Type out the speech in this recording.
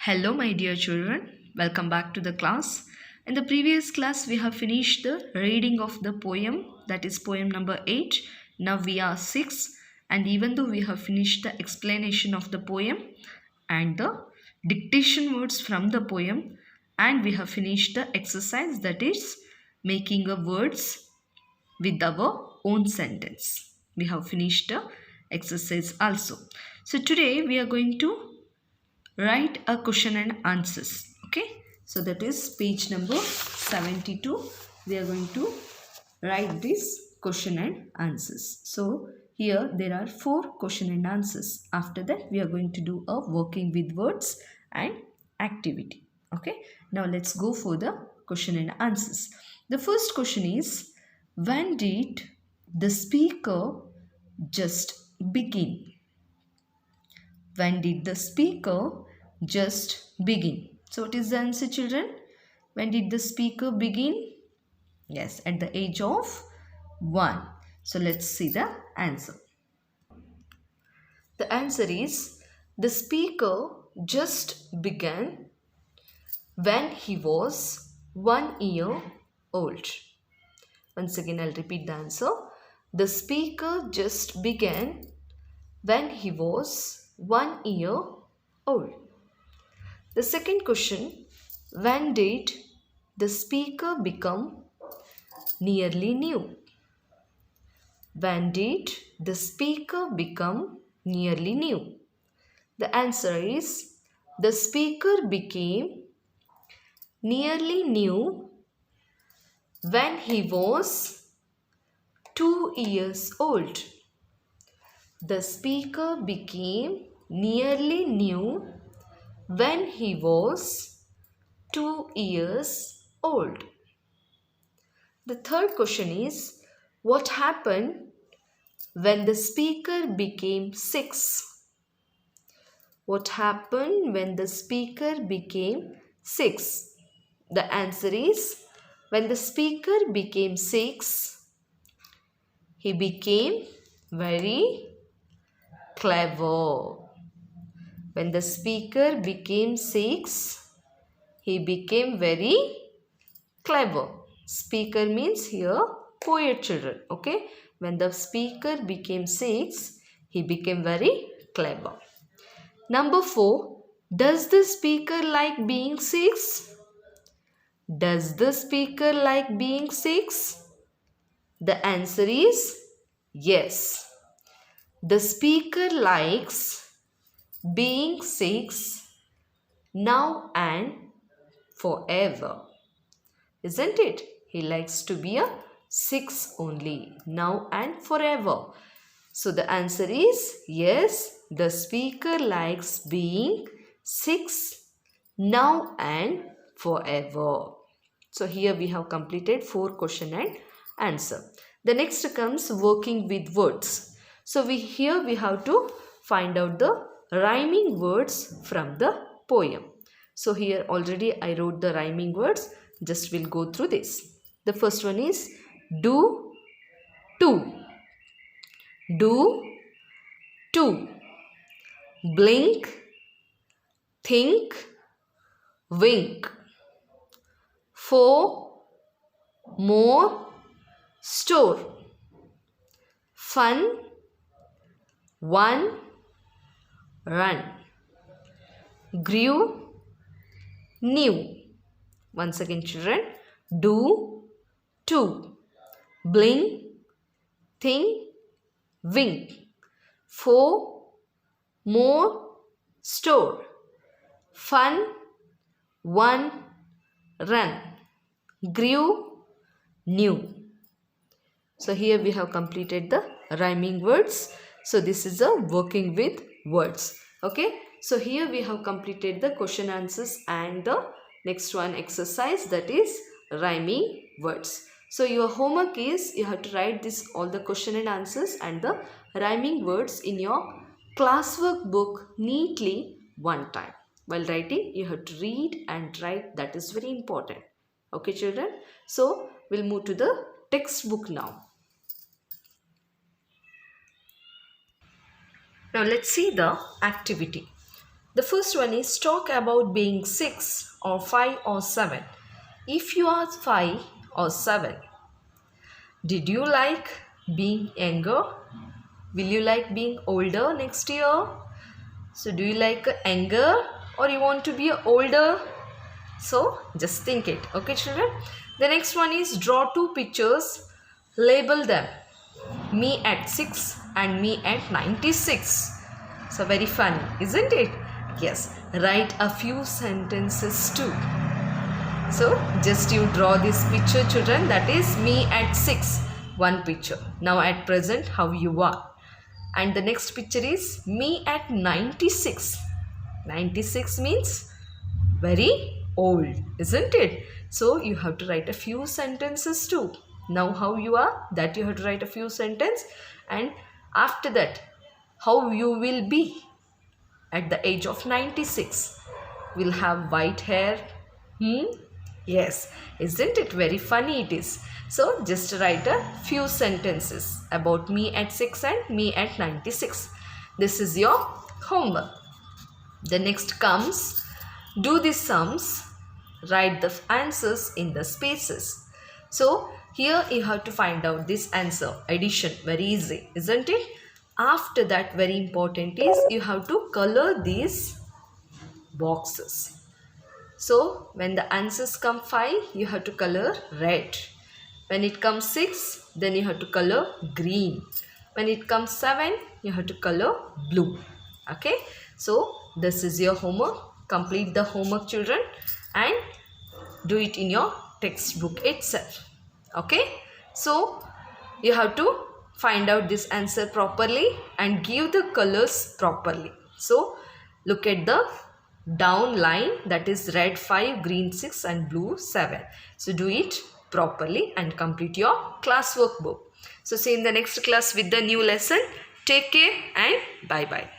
Hello, my dear children. Welcome back to the class. In the previous class, we have finished the reading of the poem, that is poem number 8. Now we are 6, and even though we have finished the explanation of the poem and the dictation words from the poem, and we have finished the exercise, that is making a words with our own sentence. We have finished the exercise also. So today we are going to write a question and answers. Okay, so that is page number 72. We are going to write this question and answers. So here there are 4 question and answers. After that we are going to do a working with words and activity. Okay, now let's go for the question and answers. The first question is, when did the speaker just begin? When did the speaker just begin? So what is the answer, children? When did the speaker begin? Yes, at the age of 1. So let's see the answer. The answer is, the speaker just began when he was 1 year old. Once again, I'll repeat the answer. The speaker just began when he was 1 year old. The second question, when did the speaker become nearly new? When did the speaker become nearly new? The answer is, the speaker became nearly new when he was 2 years old. The speaker became nearly new when he was 2 years old. The third question is, what happened when the speaker became 6? What happened when the speaker became 6? The answer is, when the speaker became 6, he became very clever. When the speaker became 6, he became very clever. Speaker means here poet, children. Okay. When the speaker became 6, he became very clever. Number 4. Does the speaker like being 6? Does the speaker like being 6? The answer is yes. The speaker likes being 6 now and forever. Isn't it? He likes to be a 6 only, now and forever. So the answer is yes, the speaker likes being 6 now and forever. So here we have completed 4 question and answer. The next comes working with words. So here we have to find out the rhyming words from the poem. So here already I wrote the rhyming words. Just we'll go through this. The first one is do, to. Do, to. Blink, think, wink. 4 more, store. Fun, 1 run. Grew, new. Once again, children, do, to. Blink, think, wink. 4 more, store. Fun, 1 run. Grew, new. So here we have completed the rhyming words. So this is a working with words. Okay. So here we have completed the question answers and the next one exercise, that is rhyming words. So your homework is you have to write this all the question and answers and the rhyming words in your classwork book neatly one time. While writing, you have to read and write. That is very important. Okay, children. So we'll move to the textbook now. Now let's see the activity. The first one is talk about being 6 or 5 or 7. If you are 5 or 7, did you like being younger? Will you like being older next year? So do you like younger or you want to be older? So just think it. Okay children. The next one is draw 2 pictures. Label them. Me at 6 and me at 96. So very funny, isn't it? Yes. Write a few sentences too. So just you draw this picture children, that is me at 6, one picture. Now at present how you are. And the next picture is me at 96. 96 means very old, isn't it? So you have to write a few sentences too. Now how you are, that you have to write a few sentences, and after that how you will be at the age of 96. Will have white hair. Yes, isn't it very funny it is? So just write a few sentences about me at 6 and me at 96. This is your homework. The next comes, do the sums, write the answers in the spaces. So here you have to find out this answer, addition, very easy, isn't it? After that, very important is you have to color these boxes. So when the answers come 5, you have to color red. When it comes 6, then you have to color green. When it comes 7, you have to color blue. Okay. So this is your homework. Complete the homework children and do it in your textbook itself. Okay. So you have to find out this answer properly and give the colors properly. So look at the down line, that is red 5, green 6 and blue 7. So do it properly and complete your classwork book. So see you in the next class with the new lesson. Take care and bye bye.